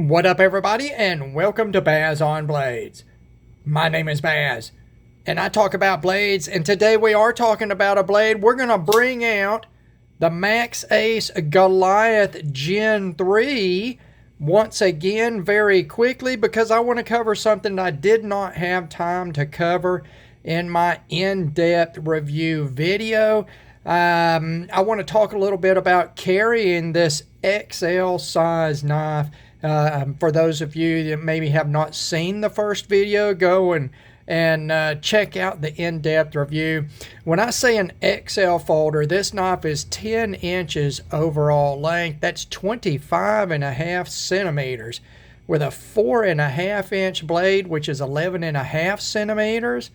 What up, everybody, and welcome to Baz on Blades. My name is Baz, and I talk about blades, and today we are talking about a blade. We're going to bring out the Maxace Goliath Gen 3 once again very quickly because I want to cover something I did not have time to cover in my in-depth review video. I want to talk a little bit about carrying this XL size knife. For those of you that maybe have not seen the first video, go and check out the in-depth review. When I say an XL folder, this knife is 10 inches overall length. That's 25.5 centimeters with a 4.5 inch blade, which is 11.5 centimeters.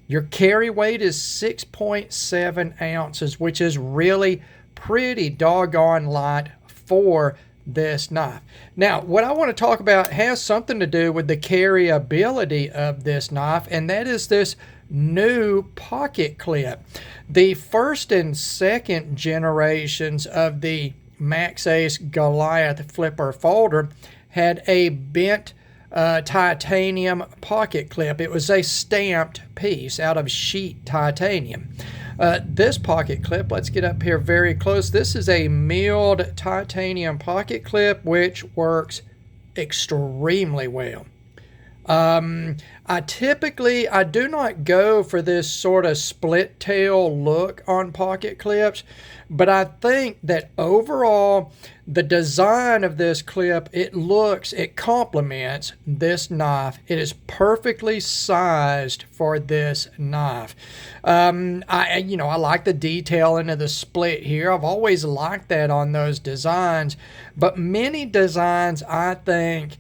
Your carry weight is 6.7 ounces, which is really pretty doggone light for this knife. Now, what I want to talk about has something to do with the carryability of this knife, and that is this new pocket clip. The first and second generations of the Maxace Goliath flipper folder had a bent titanium pocket clip. It was a stamped piece out of sheet titanium. This pocket clip, let's get up here very close. This is a milled titanium pocket clip, which works extremely well. I do not go for this sort of split tail look on pocket clips, but I think that overall the design of this clip, it complements this knife. It is perfectly sized for this knife. I like the detailing of the split here. I've always liked that on those designs, but many designs, I think,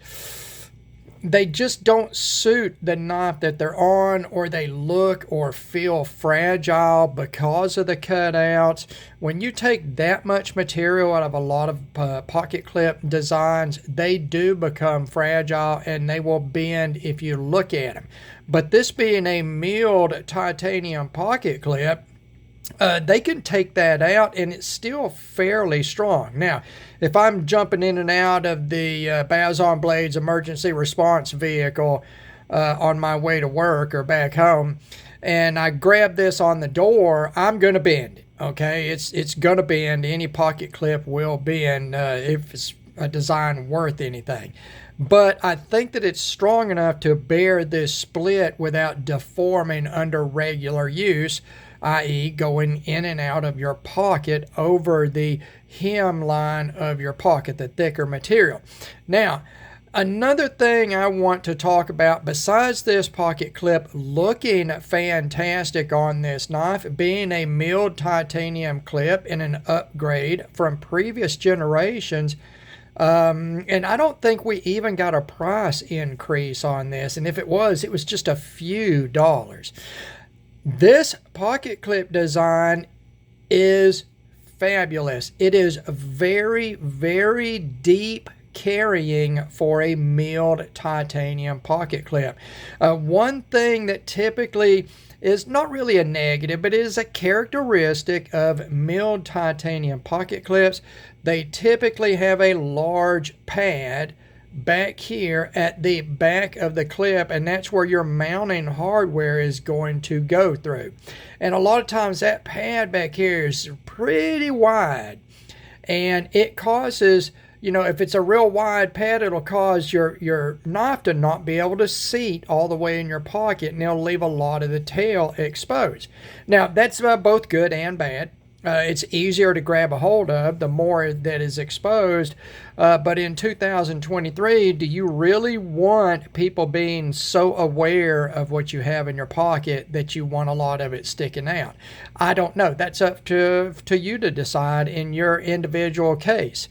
they just don't suit the knife that they're on, or they look or feel fragile because of the cutouts. When you take that much material out of a lot of pocket clip designs, they do become fragile and they will bend if you look at them. But this being a milled titanium pocket clip, they can take that out and it's still fairly strong. Now, if I'm jumping in and out of the Baz on Blades emergency response vehicle on my way to work or back home, and I grab this on the door, I'm going to bend it. Okay, it's going to bend. Any pocket clip will bend if it's a design worth anything. But I think that it's strong enough to bear this split without deforming under regular use, i.e. going in and out of your pocket over the hemline of your pocket, the thicker material. Now, another thing I want to talk about, besides this pocket clip looking fantastic on this knife, being a milled titanium clip in an upgrade from previous generations, and I don't think we even got a price increase on this, and if it was just a few dollars. This pocket clip design is fabulous. It is very, very deep carrying for a milled titanium pocket clip. One thing that typically is not really a negative, but is a characteristic of milled titanium pocket clips, they typically have a large pad back here at the back of the clip, and that's where your mounting hardware is going to go through. And a lot of times that pad back here is pretty wide, and it causes, if it's a real wide pad, it'll cause your knife to not be able to seat all the way in your pocket, and it'll leave a lot of the tail exposed. Now, that's both good and bad. It's easier to grab a hold of the more that is exposed. But in 2023, do you really want people being so aware of what you have in your pocket that you want a lot of it sticking out? I don't know. That's up to you to decide in your individual case.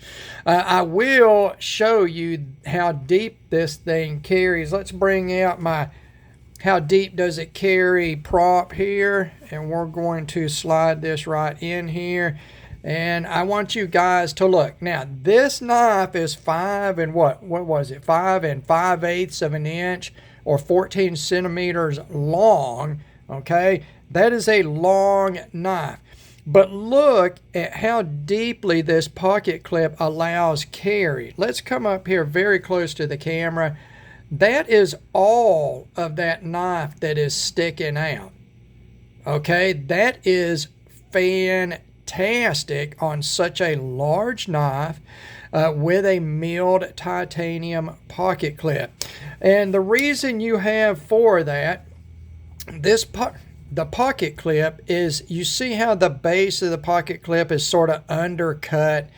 I will show you how deep this thing carries. Let's bring out my how deep does it carry prop here, and we're going to slide this right in here, and I want you guys to look. Now, this knife is 5 and 5/5 of an inch, or 14 centimeters long. Okay, that is a long knife. But look at how deeply this pocket clip allows carry. Let's come up here very close to the camera. That is all of that knife that is sticking out. Okay, that is fantastic on such a large knife with a milled titanium pocket clip. And the reason you have for that, the pocket clip is, you see how the base of the pocket clip is sort of undercut,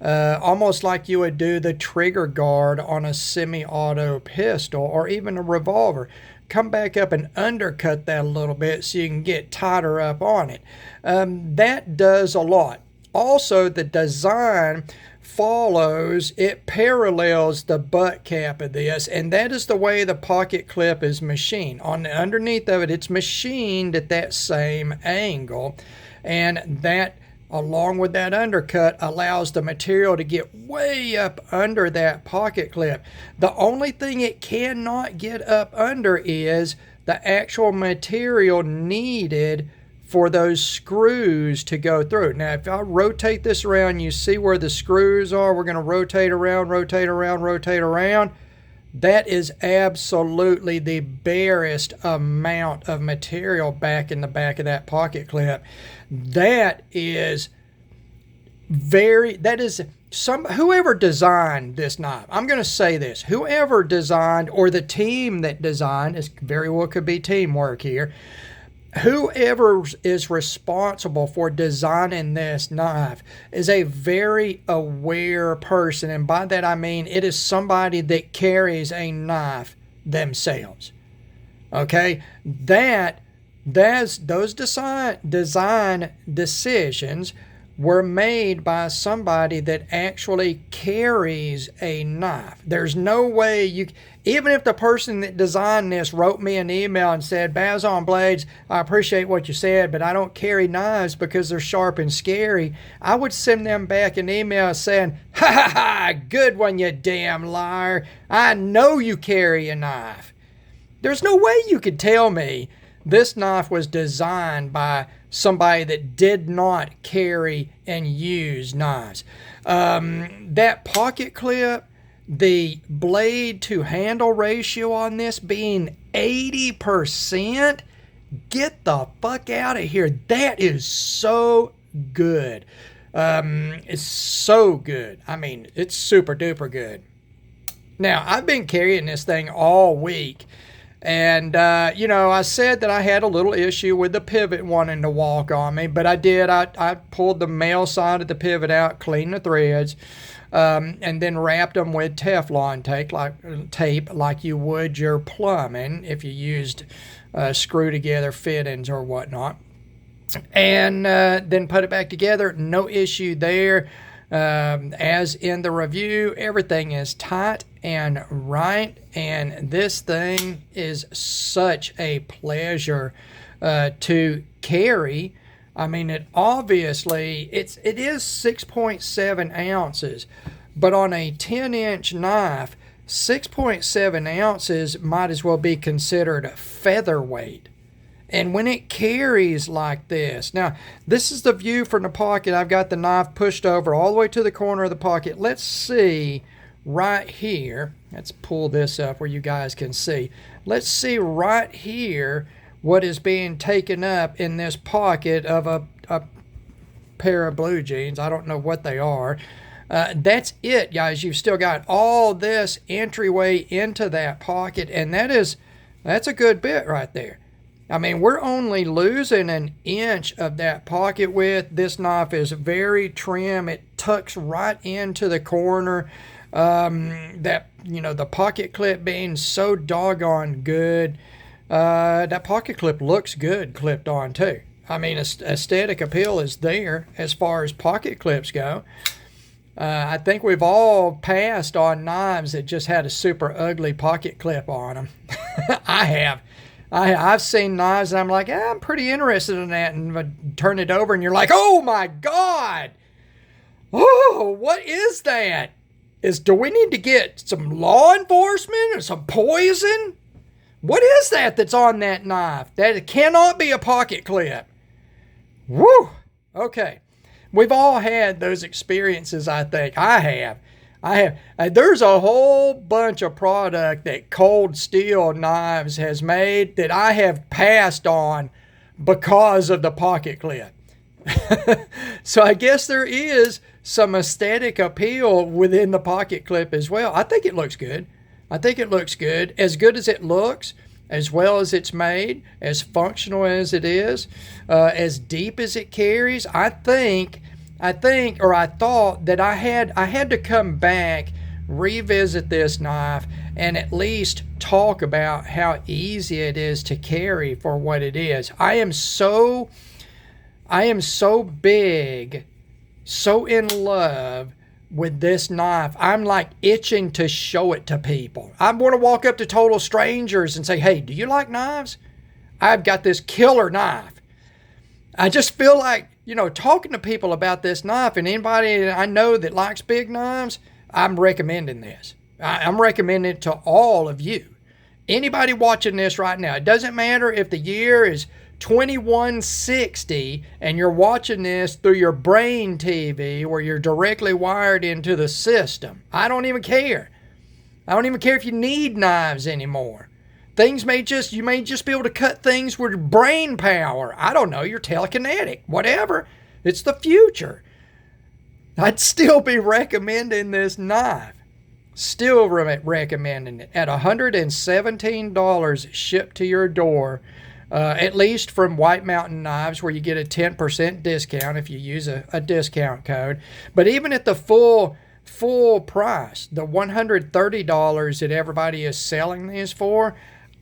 almost like you would do the trigger guard on a semi-auto pistol or even a revolver. Come back up and undercut that a little bit so you can get tighter up on it. That does a lot. Also, the design it parallels the butt cap of this, and that is the way the pocket clip is machined. On the underneath of it, it's machined at that same angle, and that, along with that undercut, allows the material to get way up under that pocket clip. The only thing it cannot get up under is the actual material needed for those screws to go through. Now, if I rotate this around, you see where the screws are. We're going to rotate around, rotate around, rotate around. That is absolutely the barest amount of material back in the back of that pocket clip. Whoever designed this knife, I'm going to say this, whoever designed, or the team that designed, it very well could be teamwork here, whoever is responsible for designing this knife is a very aware person. And by that I mean it is somebody that carries a knife themselves. Okay? Those design decisions were made by somebody that actually carries a knife. There's no way even if the person that designed this wrote me an email and said, Baz on Blades, I appreciate what you said, but I don't carry knives because they're sharp and scary, I would send them back an email saying, ha ha ha, good one, you damn liar. I know you carry a knife. There's no way you could tell me this knife was designed by somebody that did not carry and use knives. That pocket clip, the blade to handle ratio on this being 80%, get the fuck out of here. That is so good. It's so good. I mean, it's super duper good. Now, I've been carrying this thing all week. And, I said that I had a little issue with the pivot wanting to walk on me, but I did. I pulled the male side of the pivot out, cleaned the threads, and then wrapped them with Teflon tape like you would your plumbing if you used screw-together fittings or whatnot. And then put it back together. No issue there. As in the review, everything is tight and right, and this thing is such a pleasure to carry. I mean, it is 6.7 ounces, but on a 10-inch knife, 6.7 ounces might as well be considered featherweight. And when it carries like this, now this is the view from the pocket. I've got the knife pushed over all the way to the corner of the pocket. Let's see right here. Let's pull this up where you guys can see. Let's see right here what is being taken up in this pocket of a pair of blue jeans. I don't know what they are. That's it, guys. You've still got all this entryway into that pocket, and that's a good bit right there. I mean, we're only losing an inch of that pocket width. This knife is very trim. It tucks right into the corner. The pocket clip being so doggone good. That pocket clip looks good clipped on too. I mean, aesthetic appeal is there as far as pocket clips go. I think we've all passed on knives that just had a super ugly pocket clip on them. I have. I've seen knives and I'm like, I'm pretty interested in that, and I turn it over and you're like, oh my God. Oh, what is that? Do we need to get some law enforcement or some poison? What is that that's on that knife? That cannot be a pocket clip. Woo! Okay. We've all had those experiences, I think. I have. There's a whole bunch of product that Cold Steel Knives has made that I have passed on because of the pocket clip. So I guess there is some aesthetic appeal within the pocket clip as well. I think it looks good. I think it looks good. As good as it looks, as well as it's made, as functional as it is, as deep as it carries, I thought that I had to come back, revisit this knife, and at least talk about how easy it is to carry for what it is. I am so big, so in love with this knife. I'm like itching to show it to people. I want to walk up to total strangers and say, hey, do you like knives? I've got this killer knife. I just feel like, talking to people about this knife, and anybody I know that likes big knives, I'm recommending this. I'm recommending it to all of you. Anybody watching this right now, it doesn't matter if the year is 2160 and you're watching this through your brain TV where you're directly wired into the system. I don't even care. I don't even care if you need knives anymore. You may just be able to cut things with brain power. I don't know, you're telekinetic, whatever. It's the future. I'd still be recommending this knife. Still recommending it at $117 shipped to your door. At least from White Mountain Knives, where you get a 10% discount if you use a discount code. But even at the full price, the $130 that everybody is selling these for,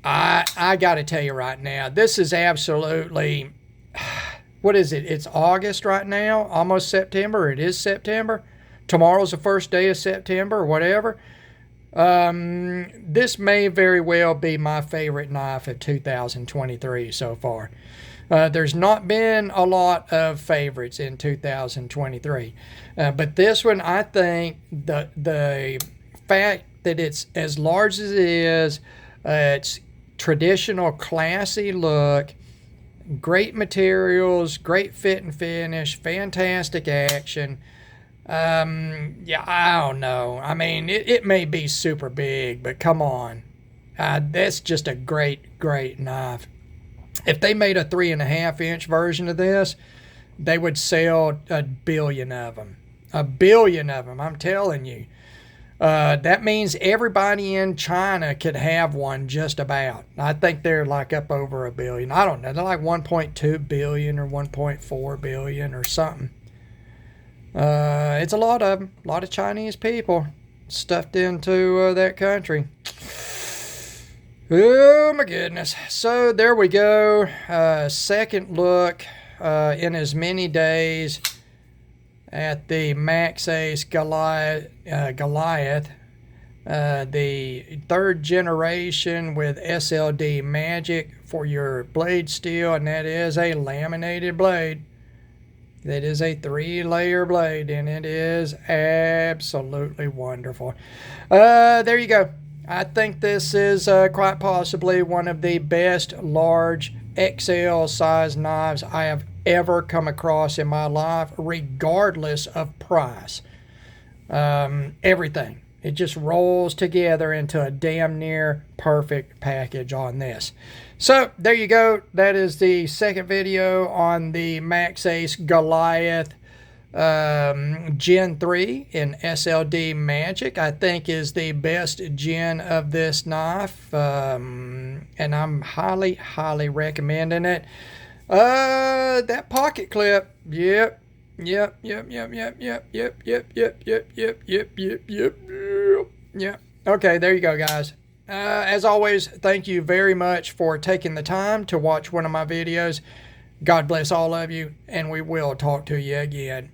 I got to tell you right now, this is absolutely, what is it? It's August right now, almost September. It is September. Tomorrow's the first day of September or whatever. This may very well be my favorite knife of 2023 so far. There's not been a lot of favorites in 2023. But this one, I think the fact that it's as large as it is, it's traditional classy look, great materials, great fit and finish, fantastic action. Yeah, I don't know. I mean, it may be super big, but come on. That's just a great knife. If they made a 3.5-inch version of this, they would sell 1 billion of them. 1 billion of them, I'm telling you. That means everybody in China could have one just about. I think they're like up over 1 billion. I don't know. They're like 1.2 billion or 1.4 billion or something. It's a lot of them. A lot of Chinese people stuffed into that country. Oh my goodness. So there we go. Second look in as many days at the Maxace Goliath, the third generation with SLD-Magic for your blade steel, and that is a laminated blade. That is a 3-layer blade, and it is absolutely wonderful. There you go. I think this is quite possibly one of the best large XL size knives I have ever come across in my life, regardless of price. Everything. It just rolls together into a damn near perfect package on this. So there you go. That is the second video on the Maxace Goliath Gen 3 in SLD-Magic. I think is the best gen of this knife, and I'm highly recommending it. That pocket clip, yep. Okay, there you go, guys. As always, thank you very much for taking the time to watch one of my videos. God bless all of you, and we will talk to you again.